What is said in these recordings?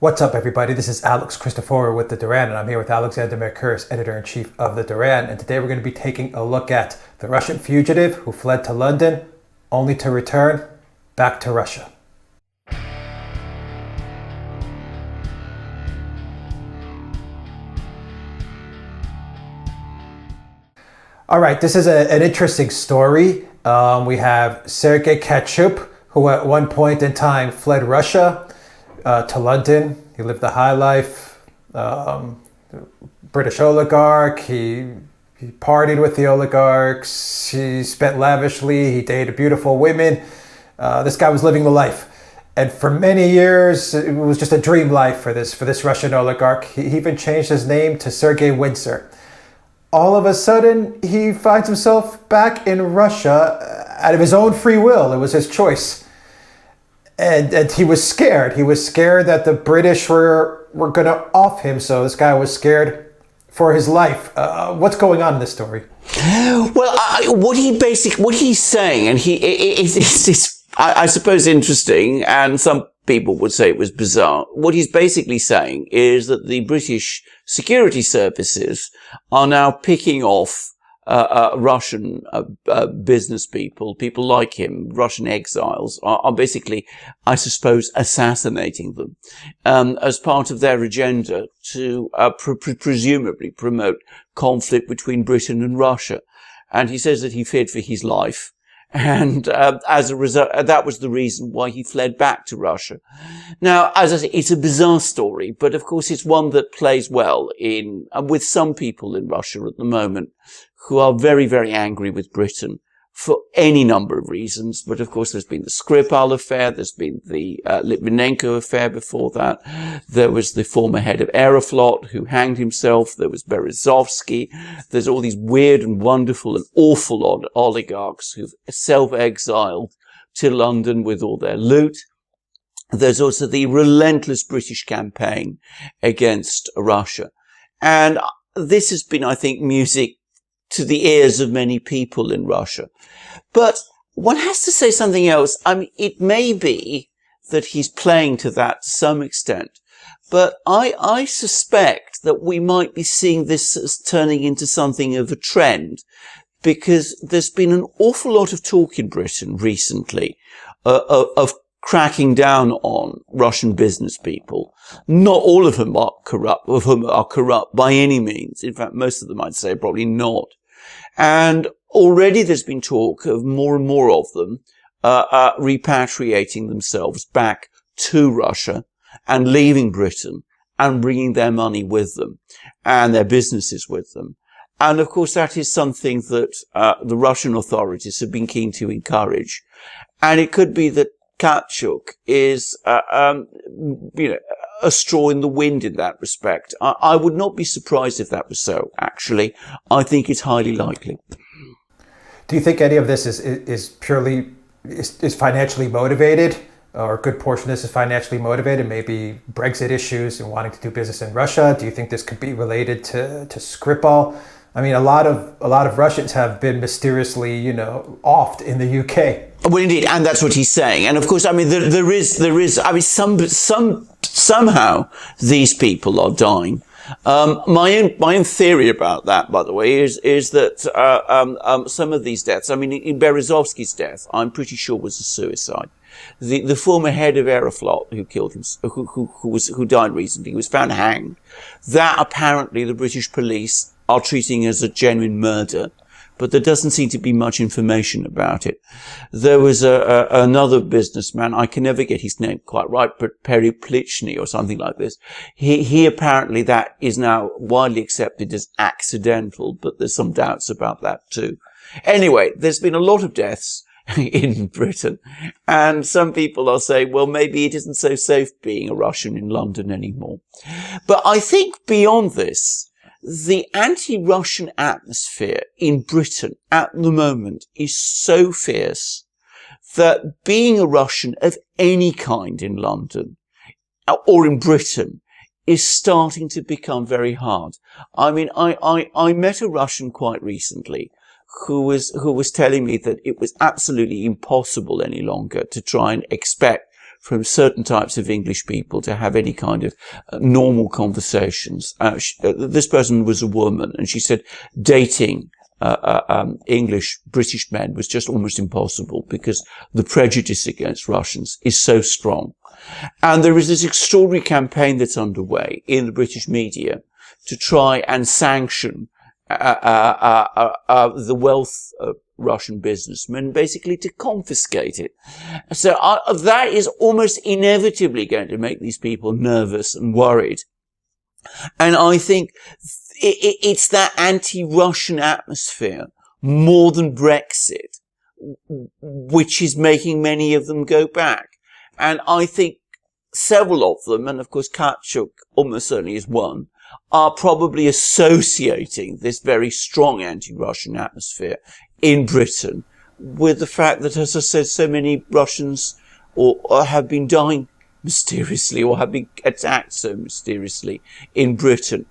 What's up, everybody? This is Alex Christoforou with the Duran, and I'm here with Alexander Mercouris, editor-in-chief of the Duran. And today we're going to be taking a look at the Russian fugitive who fled to London, only to return back to Russia. All right, this is an interesting story. We have Sergei Kapchuk, who at one point in time fled Russia to London. He lived the high life, British oligarch. He partied with the oligarchs. He spent lavishly. He dated beautiful women. This guy was living the life. And for many years, it was just a dream life for this Russian oligarch. He even changed his name to Sergi Windsor. All of a sudden, he finds himself back in Russia out of his own free will. It was his choice. And he was scared. He was scared that the British were going to off him. So this guy was scared for his life. What's going on in this story? Well, what he's saying, and it's I suppose interesting, and some people would say it was bizarre. What he's basically saying is that the British security services are now picking off Russian business people like him, Russian exiles, are basically, I suppose, assassinating them as part of their agenda to presumably promote conflict between Britain and Russia. And he says that he feared for his life. And as a result, that was the reason why he fled back to Russia. Now, as I say, it's a bizarre story, but of course it's one that plays well with some people in Russia at the moment who are very, very angry with Britain for any number of reasons. But of course, there's been the Skripal affair. There's been the Litvinenko affair before that. There was the former head of Aeroflot who hanged himself. There was Berezovsky. There's all these weird and wonderful and awful oligarchs who've self-exiled to London with all their loot. There's also the relentless British campaign against Russia. And this has been, I think, music to the ears of many people in Russia. But one has to say something else. I mean, it may be that he's playing to that to some extent, but I suspect that we might be seeing this as turning into something of a trend, because there's been an awful lot of talk in Britain recently of cracking down on Russian business people. Not all of them are corrupt by any means. In fact, most of them, I'd say, probably not. And already there's been talk of more and more of them repatriating themselves back to Russia and leaving Britain and bringing their money with them and their businesses with them. And of course, that is something that the Russian authorities have been keen to encourage. And it could be that Kapchuk is, a straw in the wind in that respect. I would not be surprised if that was so, actually. I think it's highly likely. Do you think any of this is purely financially motivated, or a good portion of this is financially motivated? Maybe Brexit issues and wanting to do business in Russia. Do you think this could be related to Skripal? I mean, a lot of Russians have been mysteriously, offed in the UK. Well, indeed, and that's what he's saying. And of course, I mean, there is. I mean, somehow these people are dying. My own theory about that, by the way, is that some of these deaths. I mean, in Berezovsky's death, I'm pretty sure was a suicide. The former head of Aeroflot who killed him, who died recently, was found hanged. That apparently the British police are treating as a genuine murder, but there doesn't seem to be much information about it. There was another businessman, I can never get his name quite right, but Periplichny or something like this. He apparently, that is now widely accepted as accidental, but there's some doubts about that too. Anyway, there's been a lot of deaths in Britain, and some people are saying, well, maybe it isn't so safe being a Russian in London anymore. But I think beyond this, the anti-Russian atmosphere in Britain at the moment is so fierce that being a Russian of any kind in London or in Britain is starting to become very hard. I mean, I met a Russian quite recently who was telling me that it was absolutely impossible any longer to try and expect from certain types of English people to have any kind of normal conversations. This person was a woman, and she said dating English British men was just almost impossible because the prejudice against Russians is so strong. And there is this extraordinary campaign that's underway in the British media to try and sanction the wealth of Russian businessmen, basically to confiscate it. So that is almost inevitably going to make these people nervous and worried. And I think it's that anti-Russian atmosphere more than Brexit, which is making many of them go back. And I think several of them, and of course Kapchuk almost certainly is one, are probably associating this very strong anti-Russian atmosphere in Britain with the fact that, as I said, so many Russians or have been dying mysteriously or have been attacked so mysteriously in Britain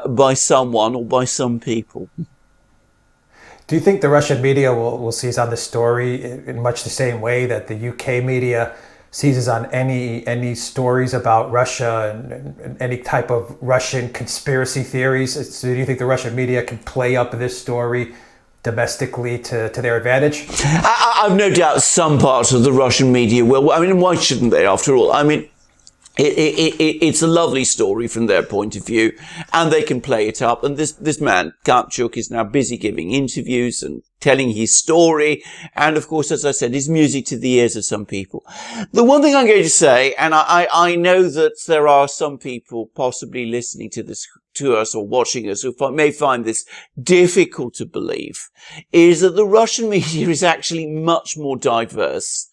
by someone or by some people. Do you think the Russian media will seize on this story in much the same way that the UK media seizes on any stories about Russia and any type of Russian conspiracy theories? So do you think the Russian media can play up this story domestically to their advantage? I've no doubt some parts of the Russian media will. I mean, why shouldn't they, after all? I mean, it's a lovely story from their point of view, and they can play it up. And this man, Kapchuk, is now busy giving interviews and telling his story. And of course, as I said, is music to the ears of some people. The one thing I'm going to say, and I know that there are some people possibly listening to us or watching us who may find this difficult to believe, is that the Russian media is actually much more diverse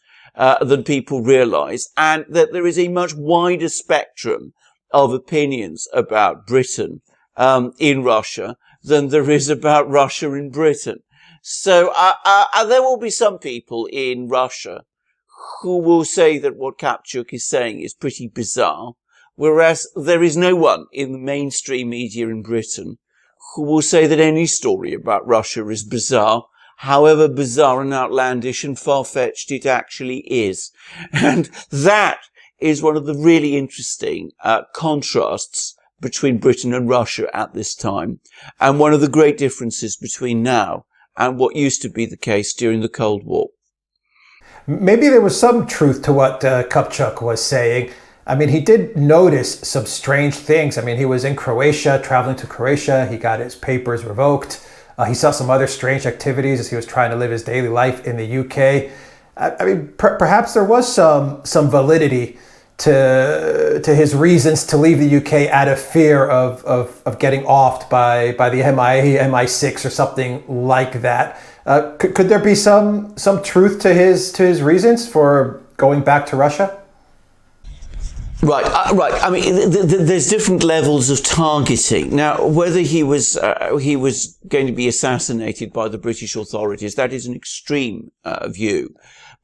than people realize, and that there is a much wider spectrum of opinions about Britain in Russia than there is about Russia in Britain. So there will be some people in Russia who will say that what Kapchuk is saying is pretty bizarre, whereas there is no one in the mainstream media in Britain who will say that any story about Russia is bizarre, however bizarre and outlandish and far-fetched it actually is. And that is one of the really interesting contrasts between Britain and Russia at this time, and one of the great differences between now and what used to be the case during the Cold War. Maybe there was some truth to what Kapchuk was saying. I mean, he did notice some strange things. I mean, he was in Croatia, traveling to Croatia. He got his papers revoked. He saw some other strange activities as he was trying to live his daily life in the UK. I mean, perhaps there was some validity to his reasons to leave the UK out of fear of getting offed by the MI6 or something like that. Could there be some truth to his reasons for going back to Russia? Right. I mean, there's different levels of targeting. Now, whether he was going to be assassinated by the British authorities, that is an extreme view.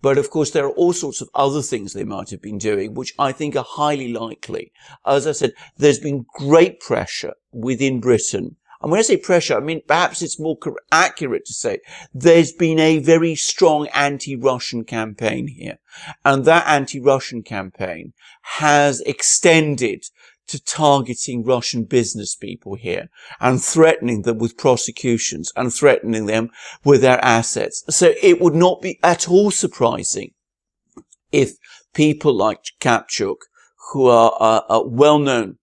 But of course, there are all sorts of other things they might have been doing, which I think are highly likely. As I said, there's been great pressure within Britain. And when I say pressure, I mean, perhaps it's more accurate to say there's been a very strong anti-Russian campaign here. And that anti-Russian campaign has extended to targeting Russian business people here and threatening them with prosecutions and threatening them with their assets. So it would not be at all surprising if people like Kapchuk, who are well-known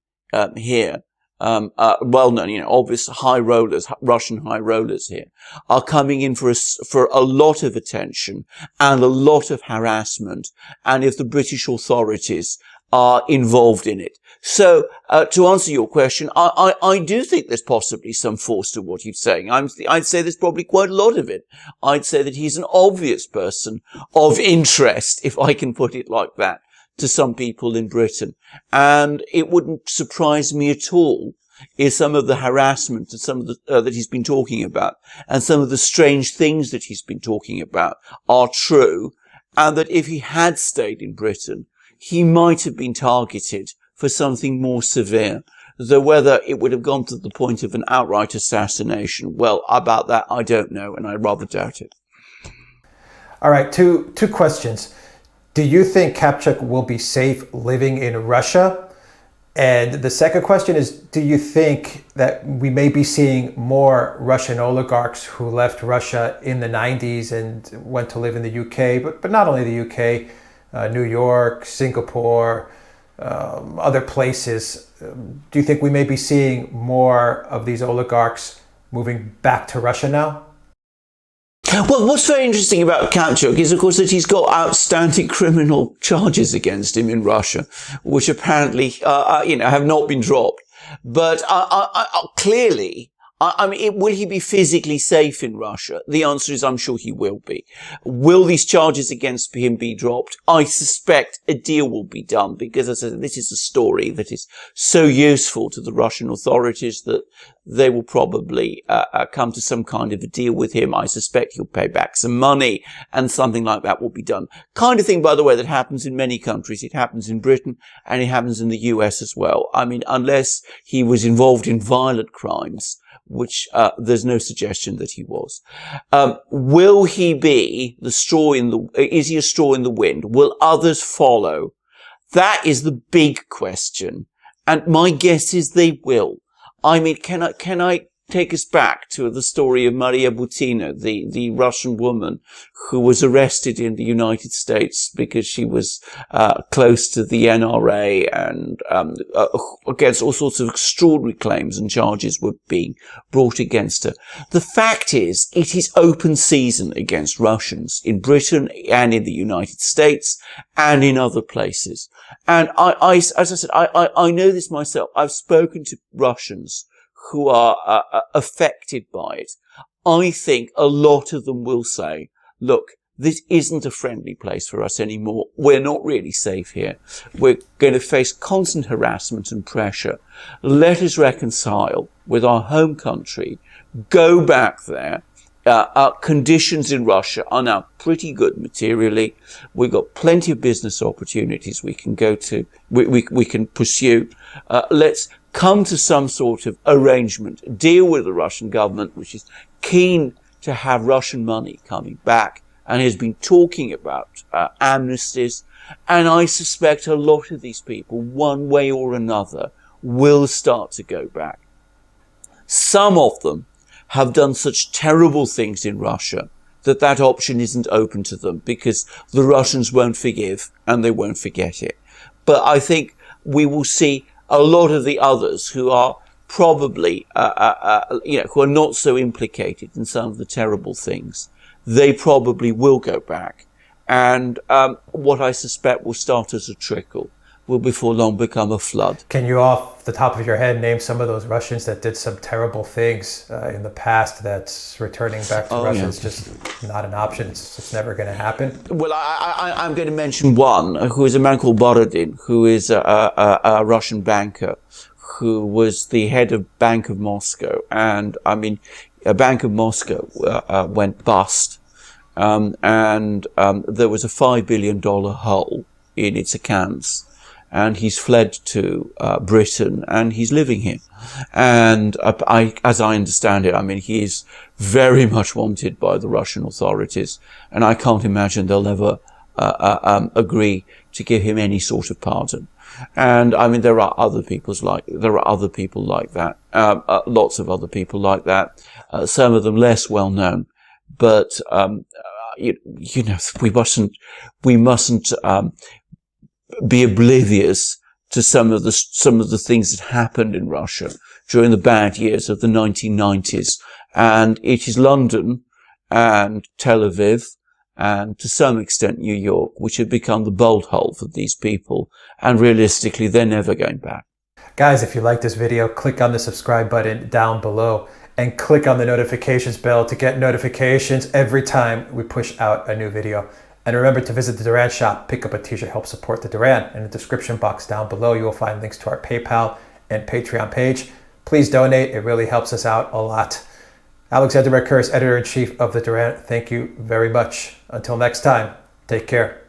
here, well-known, obvious high rollers, Russian high rollers here, are coming in for a lot of attention and a lot of harassment, and if the British authorities are involved in it. So, to answer your question, I do think there's possibly some force to what he's saying. I'd say there's probably quite a lot of it. I'd say that he's an obvious person of interest, if I can put it like that, to some people in Britain. And it wouldn't surprise me at all if some of the harassment and some of the, that he's been talking about and some of the strange things that he's been talking about are true, and that if he had stayed in Britain, he might have been targeted for something more severe. Though whether it would have gone to the point of an outright assassination, well, about that I don't know, and I rather doubt it. All right, two questions. Do you think Kapchuk will be safe living in Russia? And the second question is, do you think that we may be seeing more Russian oligarchs who left Russia in the 90s and went to live in the UK, but not only the UK, New York, Singapore, other places? Do you think we may be seeing more of these oligarchs moving back to Russia now? Well, what's very interesting about Kapchuk is, of course, that he's got outstanding criminal charges against him in Russia, which apparently, have not been dropped. But clearly, will he be physically safe in Russia? The answer is, I'm sure he will be. Will these charges against him be dropped? I suspect a deal will be done, because, as I said, this is a story that is so useful to the Russian authorities that they will probably come to some kind of a deal with him. I suspect he'll pay back some money, and something like that will be done. Kind of thing, by the way, that happens in many countries. It happens in Britain, and it happens in the US as well. I mean, unless he was involved in violent crimes, which there's no suggestion that he was. Will he be is he a straw in the wind? Will others follow? That is the big question. And my guess is they will. I mean, can I take us back to the story of Maria Butina, the Russian woman who was arrested in the United States because she was close to the NRA, and against all sorts of extraordinary claims and charges were being brought against her. The fact is, it is open season against Russians in Britain and in the United States and in other places. And as I said, I know this myself. I've spoken to Russians who are affected by it. I think a lot of them will say, look, this isn't a friendly place for us anymore. We're not really safe here. We're going to face constant harassment and pressure. Let us reconcile with our home country. Go back there. Conditions in Russia are now pretty good materially. We've got plenty of business opportunities we can go to, we can pursue. Let's come to some sort of arrangement, deal with the Russian government, which is keen to have Russian money coming back and has been talking about amnesties. And I suspect a lot of these people, one way or another, will start to go back. Some of them have done such terrible things in Russia that option isn't open to them, because the Russians won't forgive and they won't forget it. But I think we will see a lot of the others who are probably, who are not so implicated in some of the terrible things. They probably will go back. And what I suspect will start as a trickle will before long become a flood. Can you, off the top of your head, name some of those Russians that did some terrible things in the past that's returning back to Russia? Yeah. It's just not an option. It's never going to happen. Well, I'm going to mention one, who is a man called Borodin, who is a Russian banker, who was the head of Bank of Moscow. And, I mean, Bank of Moscow went bust. And there was a $5 billion hole in its accounts. And he's fled to Britain, and he's living here. And as I understand it, I mean, he is very much wanted by the Russian authorities, and I can't imagine they'll ever agree to give him any sort of pardon. And I mean, there are other people like that, lots of other people like that. Some of them less well known, but we mustn't be oblivious to some of the things that happened in Russia during the bad years of the 1990s. And it is London and Tel Aviv and to some extent New York, which have become the bolt hole for these people. And realistically, they're never going back. Guys, if you like this video, click on the subscribe button down below and click on the notifications bell to get notifications every time we push out a new video. And remember to visit the Duran shop, pick up a t-shirt, help support the Duran. In the description box down below, you will find links to our PayPal and Patreon page. Please donate, it really helps us out a lot. Alexander Mercouris, Editor-in-Chief of the Duran, thank you very much. Until next time, take care.